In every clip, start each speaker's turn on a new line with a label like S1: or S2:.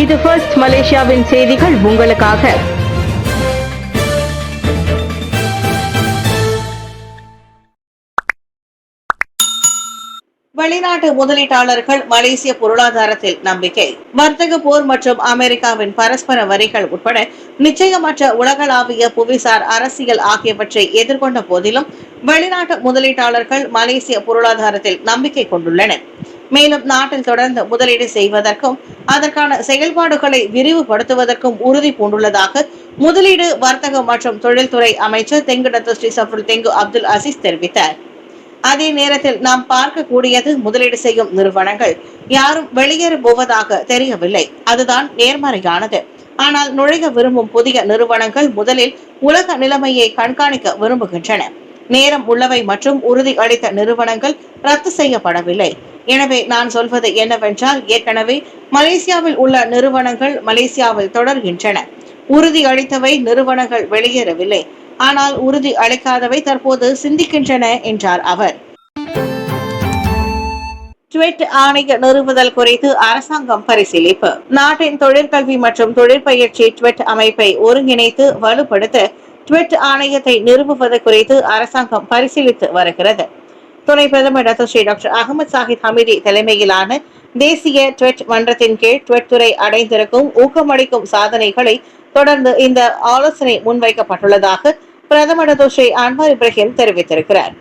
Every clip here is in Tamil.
S1: இது ஃபர்ஸ்ட் மலேசியாவின் செய்திகள் உங்களுக்காக.
S2: வெளிநாட்டு முதலீட்டாளர்கள் மலேசிய பொருளாதாரத்தில் நம்பிக்கை. வர்த்தக போர் மற்றும் அமெரிக்காவின் பரஸ்பர வரிகள் உட்பட நிச்சயமற்ற உலகளாவிய புவிசார் அரசியல் ஆகியவற்றை எதிர்கொண்ட போதிலும் வெளிநாட்டு முதலீட்டாளர்கள் மலேசிய பொருளாதாரத்தில் நம்பிக்கை கொண்டுள்ளனர். மேலும் நாட்டில் தொடர்ந்து முதலீடு செய்வதற்கும் அதற்கான செயல்பாடுகளை விரிவுபடுத்துவதற்கும் உறுதி பூண்டுள்ளதாக முதலீடு வர்த்தகம் மற்றும் தொழில்துறை அமைச்சர் தெங்குடத்து ஸ்ரீ சஃப்ருல் தெங்கு அப்துல் அசீஸ் தெரிவித்தார். அதே நேரத்தில் நாம் பார்க்கக்கூடியது முதலீடு செய்யும் நிறுவனங்கள் யாரும் வெளியேற போவதாக தெரியவில்லை. அதுதான் நேர்மறையானது. ஆனால் நுழைய விரும்பும் புதிய நிறுவனங்கள் முதலில் உலக நிலைமையை கண்காணிக்க விரும்புகின்றன. நேரம் உள்ளவை மற்றும் உறுதி அளித்த நிறுவனங்கள் ரத்து செய்யப்படவில்லை. எனவே நான் சொல்வது என்னவென்றால், ஏற்கனவே மலேசியாவில் உள்ள நிறுவனங்கள் மலேசியாவில் தொடர்கின்றன. உறுதி அளித்தவை நிறுவனங்கள் வெளியேறவில்லை. ஆனால் உறுதி அளிக்காதவை தற்போது சிந்திக்கின்றன என்றார் அவர். ட்வெட் ஆணைய நிறுவுதல் குறித்து அரசாங்கம் பரிசீலிப்பு. நாட்டின் தொழிற்கல்வி மற்றும் தொழிற்பயிற்சி ட்வெட் அமைப்பை ஒருங்கிணைத்து வலுப்படுத்த ட்வெட் ஆணையத்தை நிறுவுவது குறித்து அரசாங்கம் பரிசீலித்து வருகிறது. துணை பிரதமர் ஸ்ரீ டாக்டர் அகமது சாஹித் ஹமீதி தலைமையிலான தேசிய ட்வெட் மன்றத்தின் கீழ் ட்வெட் துறை அடைந்திருக்கும் ஊக்கமளிக்கும் சாதனைகளை தொடர்ந்து இந்த ஆலோசனை முன்வைக்கப்பட்டுள்ளதாக பிரதமர் ஸ்ரீ அன்வார் இப்ராஹிம் தெரிவித்திருக்கிறார்.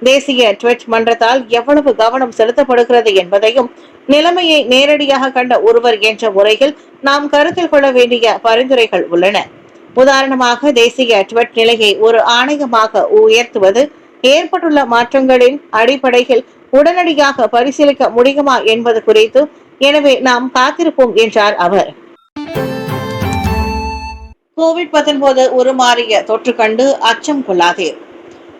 S2: தேசிய ட்வெட் மன்றத்தால் எவ்வளவு கவனம் செலுத்தப்படுகிறது என்பதையும் நிலைமையை நேரடியாக கண்ட ஒருவர் என்ற முறையில் நாம் கருத்தில் கொள்ள வேண்டிய பரிந்துரைகள் உள்ளன. உதாரணமாக, தேசிய ட்வெட் நிலையை ஒரு ஆணையமாக உயர்த்துவது ஏற்பட்டுள்ள மாற்றங்களின் அடிப்படையில் உடனடியாக பரிசீலிக்க முடியுமா என்பது குறித்து எனவே நாம் காத்திருப்போம் என்றார் அவர். கோவிட்-19 உருமாறிய தொற்று கண்டு அச்சம் கொள்ளாதீர்.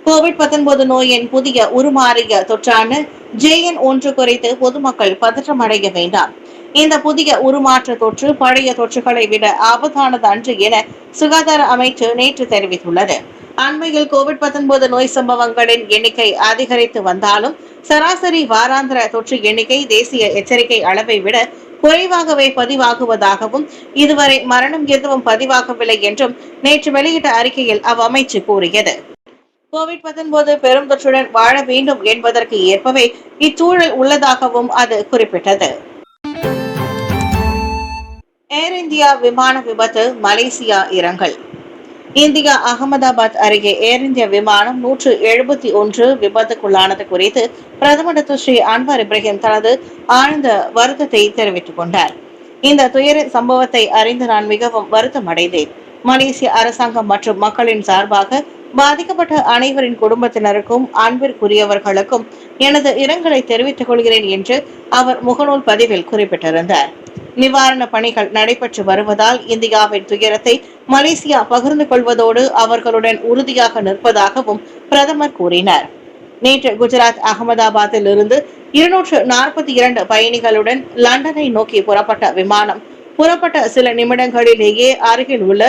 S2: கோவிட்-19 நோயின் புதிய உருமாறிய தொற்றான JN1 குறித்து பொதுமக்கள் பதற்றம் அடைய வேண்டாம். இந்த புதிய உருமாற்ற தொற்று பழைய தொற்றுகளை விட ஆபத்தானது அன்று என சுகாதார அமைச்சு நேற்று தெரிவித்துள்ளது. அண்மையில் கோவிட்-19 நோய் சம்பவங்களின் எண்ணிக்கை அதிகரித்து வந்தாலும் சராசரி வாராந்திர தொற்று எண்ணிக்கை தேசிய எச்சரிக்கை அளவை விட குறைவாகவே பதிவாகுவதாகவும் இதுவரை மரணம் எதுவும் பதிவாகவில்லை என்றும் நேற்று வெளியிட்ட அறிக்கையில் அவ்வமைச்சு கூறியது. கோவிட்-19 பெரும் தொற்றுடன் வாழ வேண்டும் என்பதற்கு ஏற்பவே இச்சூழல் உள்ளதாகவும் அது குறிப்பிட்டது. ஏர் இந்தியா விமான விபத்து, மலேசியா இரங்கல். இந்தியா அகமதாபாத் அருகே ஏர் இந்தியா விமானம் 171 விபத்துக்குள்ளானது குறித்து பிரதமர் ஸ்ரீ அன்வார் இப்ராஹிம் தனது ஆழ்ந்த வருத்தத்தை தெரிவித்துக் கொண்டார். இந்த துயர சம்பவத்தை அறிந்து நான் மிகவும் வருத்தம் அடைந்தேன். மலேசிய அரசாங்கம் மற்றும் மக்களின் சார்பாக பாதிக்கப்பட்ட அனைவரின் குடும்பத்தினருக்கும் அன்பிற்குரியவர்களுக்கும் எனது இரங்கலை தெரிவித்துக் கொள்கிறேன் என்று அவர் முகநூல் பதிவில் குறிப்பிட்டிருந்தார். நிவாரண பணிகள் நடைபெற்று வருவதால் இந்தியாவின் துயரத்தை மலேசியா பகிர்ந்து கொள்வதோடு அவர்களுடன் உறுதியாக நிற்பதாகவும் பிரதமர் கூறினார். நேற்று குஜராத் அகமதாபாத்தில் இருந்து 242 பயணிகளுடன் லண்டனை நோக்கி புறப்பட்ட விமானம் புறப்பட்ட சில நிமிடங்களிலேயே அருகில் உள்ள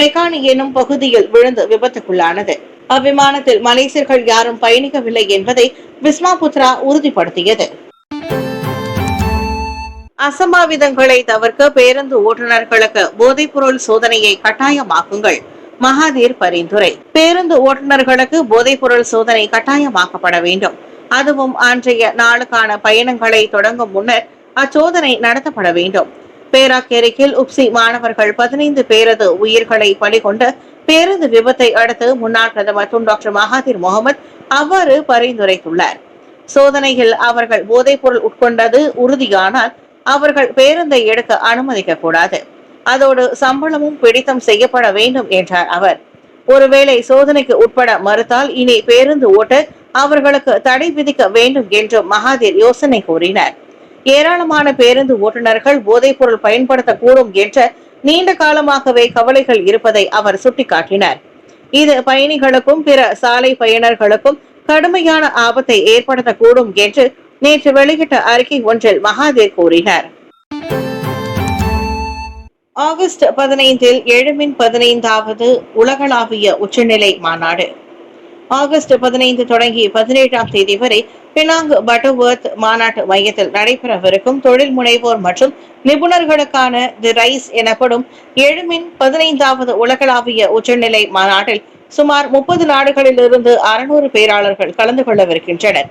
S2: மெக்கானி எனும் பகுதியில் விழுந்து விபத்துக்குள்ளானது. அவ்விமானத்தில் மலேசியர்கள் யாரும் பயணிக்கவில்லை என்பதை விஸ்மாபுத்ரா உறுதிப்படுத்தியது. அசம்பாவிதங்களை தவிர்க்க பேருந்து ஓட்டுநர்களுக்கு போதைப்பொருள் சோதனையை கட்டாயமாக்குங்கள். மகாதீர் பரிந்துரை. பேருந்து ஓட்டுநர்களுக்கு போதைப்பொருள் சோதனை கட்டாயமாக்கப்பட வேண்டும். அதுவும் அன்றைய நாளுக்கான பயணங்களை தொடங்கும் முன்னர் அச்சோதனை நடத்தப்பட வேண்டும். பேராக்கேரிக்கில் உப்சி மாணவர்கள் 15 பேரது உயிர்களை பலிகொண்ட பேருந்து விபத்தை அடுத்து முன்னாள் பிரதமர் டாக்டர் மகாதீர் முகமது அவ்வாறு பரிந்துரைத்துள்ளார். சோதனையில் அவர்கள் போதைப்பொருள் உட்கொண்டது உறுதியானால் அவர்கள் பேருந்தை எடுக்க அனுமதிக்க கூடாது. அதோடு சம்பளமும் பிடித்தம் செய்யப்பட வேண்டும் என்றார் அவர். ஒருவேளை சோதனைக்கு உட்பட மறுத்தால் இனி பேருந்து ஓட்ட அவர்களுக்கு தடை விதிக்க வேண்டும் என்று மகாதீர் யோசனை கூறினார். ஏராளமான பேருந்து ஓட்டுநர்கள் போதைப்பொருள் பயன்படுத்தக்கூடும் என்ற நீண்ட காலமாகவே கவலைகள் இருப்பதை அவர் சுட்டிக்காட்டினார். இது பயணிகளுக்கும் பிற சாலை பயணர்களுக்கும் கடுமையான ஆபத்தை ஏற்படுத்தக்கூடும் என்று நேற்று வெளியிட்ட அறிக்கை ஒன்றில் மகாதீர் கூறினார். ஆகஸ்ட் 15 எழுமின் 15வது உலகளாவிய உச்சநிலை மாநாடு. ஆகஸ்ட் 15 தொடங்கி 17ஆம் தேதி வரை பினாங் பட்டர்வர்த் மாநாட்டு மையத்தில் நடைபெறவிருக்கும் தொழில் முனைவோர் மற்றும் நிபுணர்களுக்கான தி ரைஸ் எனப்படும் எழுமின் 15வது உலகளாவிய உச்சநிலை மாநாட்டில் சுமார் 30 நாடுகளிலிருந்து 600 பேராளர்கள் கலந்து கொள்ளவிருக்கின்றனர்.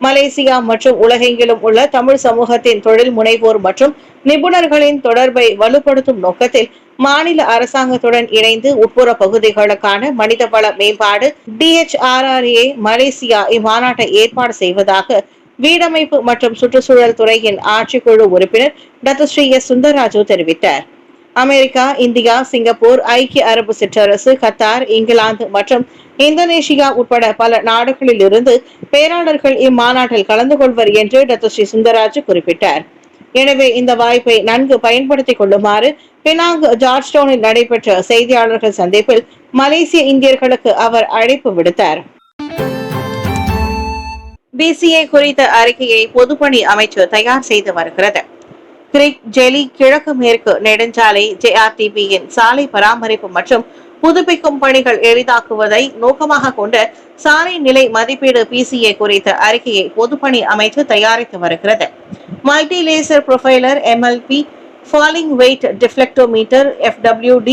S2: மலேசியா மற்றும் உலகெங்கிலும் உள்ள தமிழ் சமூகத்தின் தொழில் முனைவோர் மற்றும் நிபுணர்களின் தொடர்பை வலுப்படுத்தும் நோக்கத்தில் மாநில அரசாங்கத்துடன் இணைந்து உட்புற பகுதிகளுக்கான மனிதவள மேம்பாடு DHRRA மலேசியா இம்மாநாட்டை ஏற்பாடு செய்வதாக வீடமைப்பு மற்றும் சுற்றுச்சூழல் துறையின் ஆட்சிக்குழு உறுப்பினர் டாக்டர் ஸ்ரீ எஸ் சுந்தரராஜு தெரிவித்தார். அமெரிக்கா, இந்தியா, சிங்கப்பூர், ஐக்கிய அரபு சிற்றரசு, கத்தார், இங்கிலாந்து மற்றும் இந்தோனேஷியா உட்பட பல நாடுகளில் இருந்து பேராளர்கள் இம்மாநாட்டில் கலந்து கொள்வர் என்று டாக்டர் ஸ்ரீ சுந்தரராஜு குறிப்பிட்டார். எனவே இந்த வாய்ப்பை நன்கு பயன்படுத்திக் கொள்ளுமாறு பினாங் ஜார்ஜ் டவுனில் நடைபெற்ற செய்தியாளர்கள் சந்திப்பில் மலேசிய இந்தியர்களுக்கு அவர் அழைப்பு விடுத்தார். BCA குறித்த அறிக்கையை பொதுப்பணி அமைச்சு தயார் செய்து வருகிறது. கிரிக் ஜெலி கிழக்கு மேற்கு நெடுஞ்சாலை JRTBயின் சாலை பராமரிப்பு மற்றும் புதுப்பிக்கும் பணிகள் எளிதாக்குவதை நோக்கமாக கொண்ட சாலை நிலை மதிப்பீடு PCA குறித்த அறிக்கையை பொதுப்பணி அமைச்சு தயாரித்து வருகிறது. Multi laser profiler MLP, falling weight deflectometer FWD,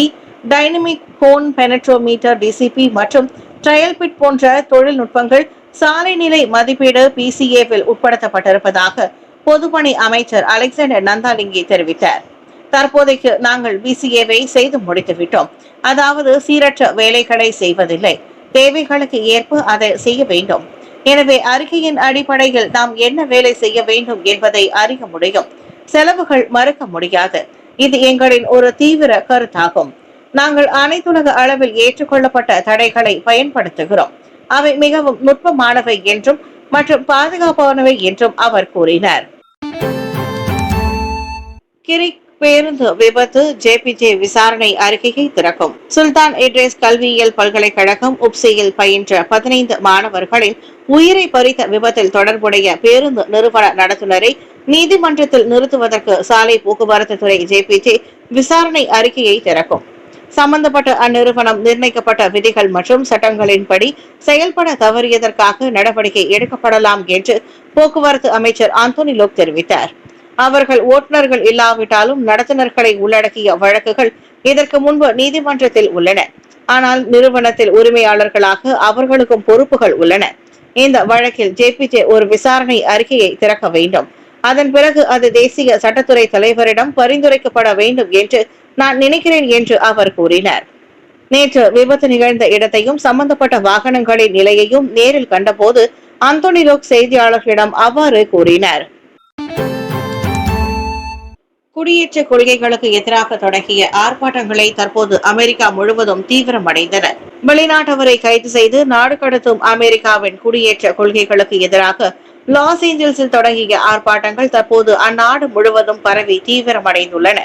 S2: dynamic cone penetrometer DCP மற்றும் ட்ரையல் பிட் போன்ற தொழில்நுட்பங்கள் சாலை நிலை மதிப்பீடு PCAவில் உட்படுத்தப்பட்டிருப்பதாக பொதுப்பணி அமைச்சர் அலெக்சாண்டர் நந்தாலிங்கி தெரிவித்தார். தற்போதைக்கு நாங்கள் BCAவை செய்து முடித்துவிட்டோம். அதாவது சீரற்ற வேலைகளை செய்வதில்லை, தேவைகளுக்கு ஏற்ப அதை செய்ய வேண்டும். எனவே அறிக்கையின் அடிப்படையில் நாம் என்ன வேலை செய்ய வேண்டும் என்பதை அறிய முடியும். செலவுகள் மறுக்க முடியாது. இது எங்களின் ஒரு தீவிர கருத்தாகும். நாங்கள் அனைத்துலக அளவில் ஏற்றுக்கொள்ளப்பட்ட தடைகளை பயன்படுத்துகிறோம். அவை மிகவும் நுட்பமானவை என்றும் மற்றும் பாதுகாப்பானவை என்றும் அவர் கூறினார். கிரிக் பேருந்து விபத்து JPJ விசாரணை அறிக்கையை திறக்கும். சுல்தான் இட்ரிஸ் கல்வியியல் பல்கலைக்கழகம் உப்சியில் பயின்ற 15 மாணவர்களின் உயிரை பறித்த விபத்தில் தொடர்புடைய பேருந்து நிறுவன நடத்துனரை நீதிமன்றத்தில் நிறுத்துவதற்கு சாலை போக்குவரத்து துறை JPJ விசாரணை அறிக்கையை திறக்கும். சம்பந்தப்பட்ட அந்நிறுவனம் நிர்ணயிக்கப்பட்ட விதிகள் மற்றும் சட்டங்களின்படி செயல்பட தவறியதற்காக நடவடிக்கை எடுக்கப்படலாம் என்று போக்குவரத்து அமைச்சர் ஆந்தோனி லோக் தெரிவித்தார். அவர்கள் ஓட்டுநர்கள் இல்லாவிட்டாலும் நடத்துனர்களை உள்ளடக்கிய வழக்குகள் இதற்கு முன்பு நீதிமன்றத்தில் உள்ளன. ஆனால் நிறுவனத்தில் உரிமையாளர்களாக அவர்களுக்கும் பொறுப்புகள் உள்ளன. இந்த வழக்கில் JPJ ஒரு விசாரணை அறிக்கையை திறக்க வேண்டும். அதன் பிறகு அது தேசிய சட்டத்துறை தலைவரிடம் பரிந்துரைக்கப்பட வேண்டும் என்று நான் நினைக்கிறேன் என்று அவர் கூறினார். நேற்று விபத்து நிகழ்ந்த இடத்தையும் சம்பந்தப்பட்ட வாகனங்களின் நிலையையும் நேரில் கண்டபோது ஆந்தோனி லோக் செய்தியாளர்களிடம் அவ்வாறு கூறினார். குடியேற்ற கொள்கைகளுக்கு எதிராக தொடங்கிய ஆர்ப்பாட்டங்களை தற்போது அமெரிக்கா முழுவதும் தீவிரமடைந்தன. வெளிநாட்டவரை கைது செய்து நாடு கடத்தும் அமெரிக்காவின் குடியேற்ற கொள்கைகளுக்கு எதிராக லாஸ் ஏஞ்சல்ஸில் தொடங்கிய ஆர்ப்பாட்டங்கள் தற்போது அந்நாடு முழுவதும் பரவி தீவிரமடைந்துள்ளன.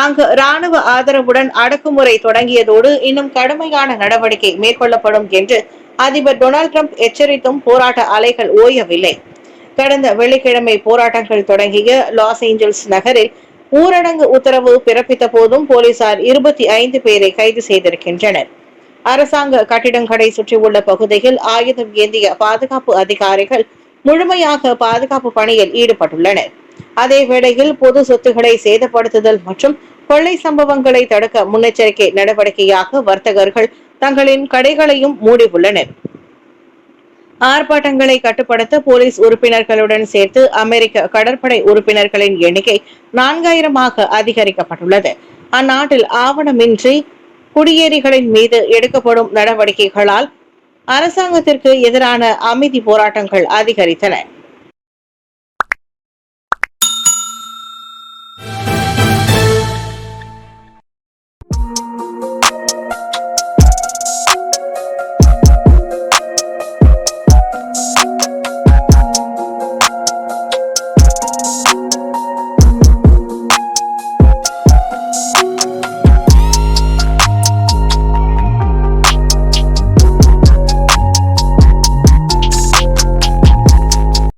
S2: அங்கு ராணுவ ஆதரவுடன் அடக்குமுறை தொடங்கியதோடு இன்னும் கடுமையான நடவடிக்கை மேற்கொள்ளப்படும் என்று அதிபர் டொனால்ட் ட்ரம்ப் எச்சரித்தும் போராட்ட அலைகள் ஓயவில்லை. கடந்த வெள்ளிக்கிழமை போராட்டங்கள் தொடங்கிய லாஸ் ஏஞ்சல்ஸ் நகரில் ஊரடங்கு உத்தரவு பிறப்பித்த போதும் போலீசார் 25 பேரை கைது செய்திருக்கின்றனர். அரசாங்க கட்டிடங்களை சுற்றியுள்ள பகுதியில் ஆயுதம் ஏந்திய பாதுகாப்பு அதிகாரிகள் முழுமையாக பாதுகாப்பு பணியில் ஈடுபட்டுள்ளனர். அதே வேளையில் பொது சொத்துக்களை சேதப்படுத்துதல் மற்றும் கொள்ளை சம்பவங்களை தடுக்க முன்னெச்சரிக்கை நடவடிக்கையாக வர்த்தகர்கள் தங்களின் கடைகளையும் மூடியுள்ளனர். ஆர்ப்பாட்டங்களை கட்டுப்படுத்த போலீஸ் உறுப்பினர்களுடன் சேர்த்து அமெரிக்க கடற்படை உறுப்பினர்களின் எண்ணிக்கை 4000ஆக அதிகரிக்கப்பட்டுள்ளது. அந்நாட்டில் ஆவணமின்றி குடியேறிகளின் மீது எடுக்கப்படும் நடவடிக்கைகளால் அரசாங்கத்திற்கு எதிரான அமைதி போராட்டங்கள் அதிகரித்தன.